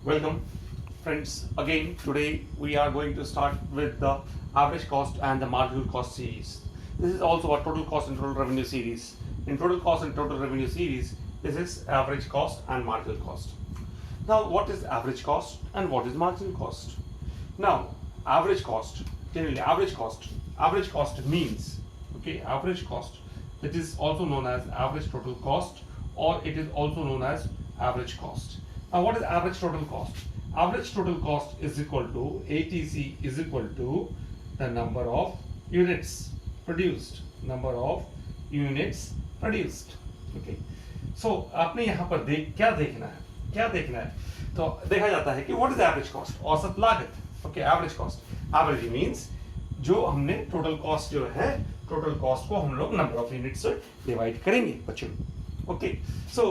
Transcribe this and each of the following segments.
Welcome, friends. Again, today we are going to start with the average cost and the marginal cost series. This is also a total cost and total revenue series. In total cost and total revenue series, this is average cost and marginal cost. Now, what is average cost and what is marginal cost? Now, average cost, generally average cost means, average cost, it is also known as average total cost, or it is also known as average cost. Now, what is average total cost? Average total cost is equal to ATC is equal to the number of units produced. Number of units produced. Okay. So आपने यहाँ पर क्या देखना है? तो देखा जाता है कि what is average cost? औसत लागत. Okay, average cost. Average means जो हमने total cost जो है, total cost को हम लोग number of units से divide करेंगे बच्चों. Okay. So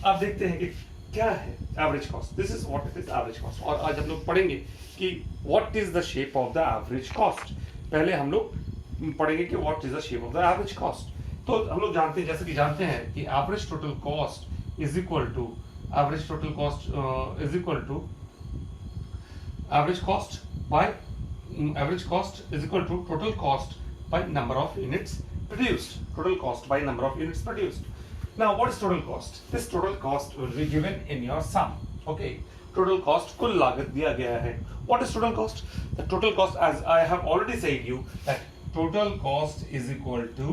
आप देखते हैं कि क्या है average cost. This is what it is average cost. और आज हम लोग पढ़ेंगे कि what is the shape of the average cost. पहले हम लोग पढ़ेंगे कि what is the shape of the average cost. तो हम लोग जानते हैं, जैसे कि जानते हैं कि average total cost is equal to average total cost is equal to average cost by average cost is equal to total cost by number of units produced. Total cost by number of units produced. Now, what is total cost? This total cost will be given in your sum. Okay, total cost कुल लागत दिया गया है. What is total cost? The total cost, as I have already said you, that total cost is equal to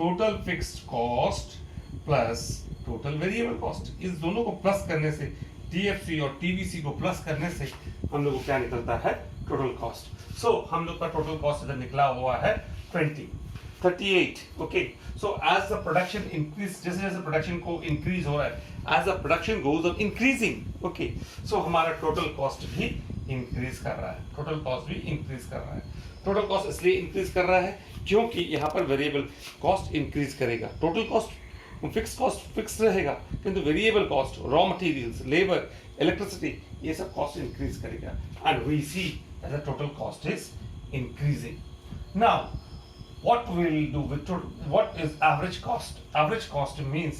total fixed cost plus total variable cost. इस दोनों को plus करने से, TFC और TVC को प्लस करने से हम लोग को क्या निकलता है? Total cost. So हम लोग का total cost इधर निकला हुआ है 38. Okay, so as the production increase, जैसे प्रोडक्शन को इंक्रीज हो रहा है, as the production goes on increasing, okay, so हमारा total cost भी इंक्रीज कर रहा है. total cost भी इंक्रीज कर रहा है. total cost इसलिए इंक्रीज कर रहा है क्योंकि यहाँ पर वेरिएबल कॉस्ट इंक्रीज करेगा. Total cost fix cost fix रहेगा, किंतु variable cost, raw materials, labour, electricity, ये सब कॉस्ट इंक्रीज करेगा. And we see that the total cost is increasing. Now what we'll do with what is average cost? Average cost means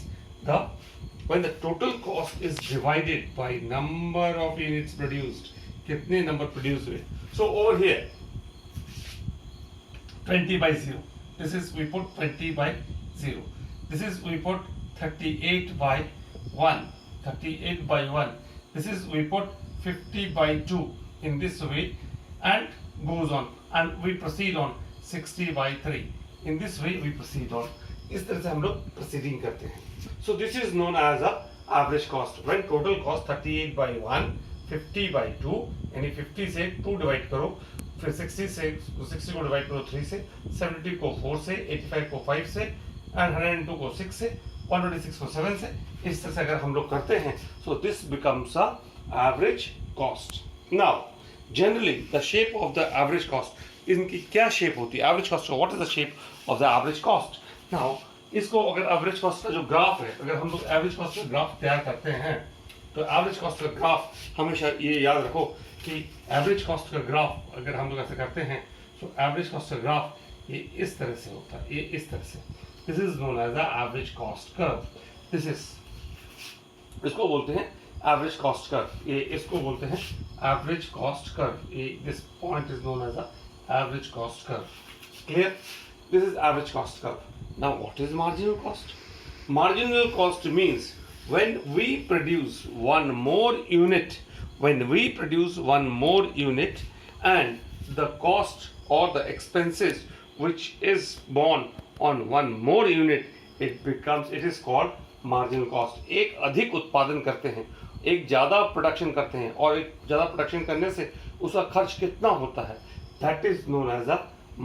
when the total cost is divided by number of units produced. कितने number produced हुए? So over here 20 by 0. This is we put 20 by 0. This is we put 38 by 1. 38 by 1. This is we put 50 by 2 in this way, and goes on, and we proceed on 60 by 3. In this way we proceed on. इस तरह से हम लोग proceeding करते हैं. So this is known as a average cost. When total cost 38 by 1, 50 by 2, यानी 50 से 2 divide करो, फिर 60 को डिवाइड करो 3 से, 70 को 4 से, 85 को 5 से, and 102 को 6 से, 126 को 7 से. इस तरह से अगर हम लोग करते हैं, so this becomes a average cost. Now, generally the shape of the average cost, इनकी क्या शेप होती है एवरेज कॉस्ट का? What is the shape of the average cost? Now इसको अगर एवरेज कॉस्ट का जो ग्राफ है, अगर हम लोग एवरेज कॉस्ट का ग्राफ तैयार करते हैं, तो एवरेज कॉस्ट का ग्राफ हमेशा ये याद रखो कि एवरेज कॉस्ट का ग्राफ अगर हम लोग ऐसे करते हैं, तो एवरेज कॉस्ट का ग्राफ ये इस तरह से होता है, ये इस तरह से. This is known as the average cost curve. This is, इसको बोलते हैं एवरेज कॉस्ट कर्व. ये इसको बोलते हैं एवरेज कॉस्ट कर्व. ये this point is known as the average cost curve. Clear? This is average cost curve. Now, what is marginal cost? Marginal cost means when we produce one more unit, and the cost or the expenses which is borne on one more unit, it is called marginal cost. एक अधिक उत्पादन करते हैं, एक ज़्यादा production करते हैं, और एक ज़्यादा प्रोडक्शन करने से उसका खर्च कितना होता है, that is known as a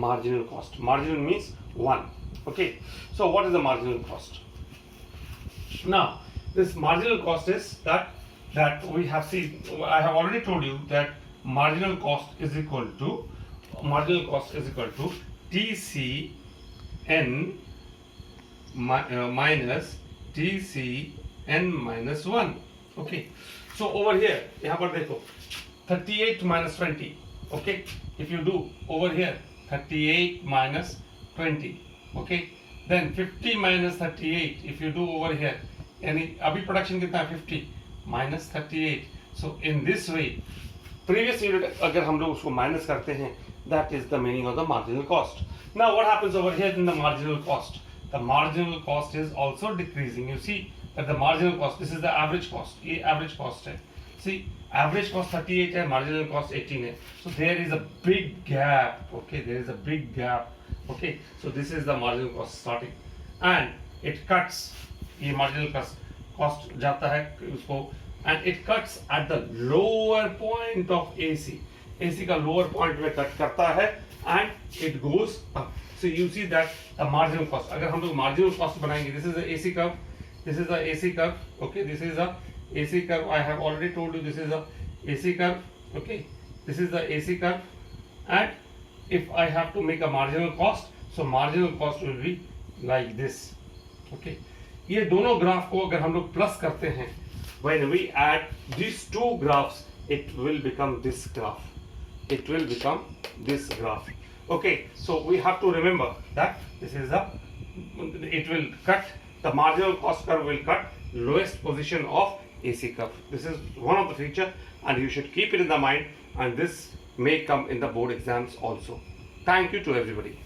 marginal cost. Marginal means 1. Okay, so what is the marginal cost? Now this marginal cost is that we have seen, I have already told you that marginal cost is equal to TCN minus TCN minus 1. Okay, so over here यहाँ पर देखो 38 minus 20. Okay, if you do over here 38 minus 20, okay, then 50 minus 38 if you do over here, यानी अभी production कितना है 50 minus 38, So in this way, previous unit अगर हम लोग उसको माइनस करते हैं, that is the meaning of the marginal cost. Now what happens over here in the marginal cost? The marginal cost is also decreasing. You see that the marginal cost, this is the average cost. ये average cost है. See, average cost 38 है, marginal cost 18 है. So there is a big gap. Okay, there is a big gap. Okay, so this is the marginal cost starting, and it cuts. ये marginal cost जाता है उसको, and it cuts at the lower point of AC. AC का lower point में cut करता है, and it goes up. So you see that the marginal cost. अगर हम लोग marginal cost बनाएंगे, this is the AC curve. This is the AC curve. Okay, this is the AC curve. I have already told you this is the AC curve. Okay, this is the AC curve, and if I have to make a marginal cost, so marginal cost will be like this. Okay, ये दोनों graph को अगर हम लोग plus करते हैं, when we add these two graphs, it will become this graph. It will become this graph. Okay, so we have to remember that this is the, it will cut, the marginal cost curve will cut lowest position of AC curve. This is one of the feature, and you should keep it in the mind, and this may come in the board exams also. Thank you to everybody.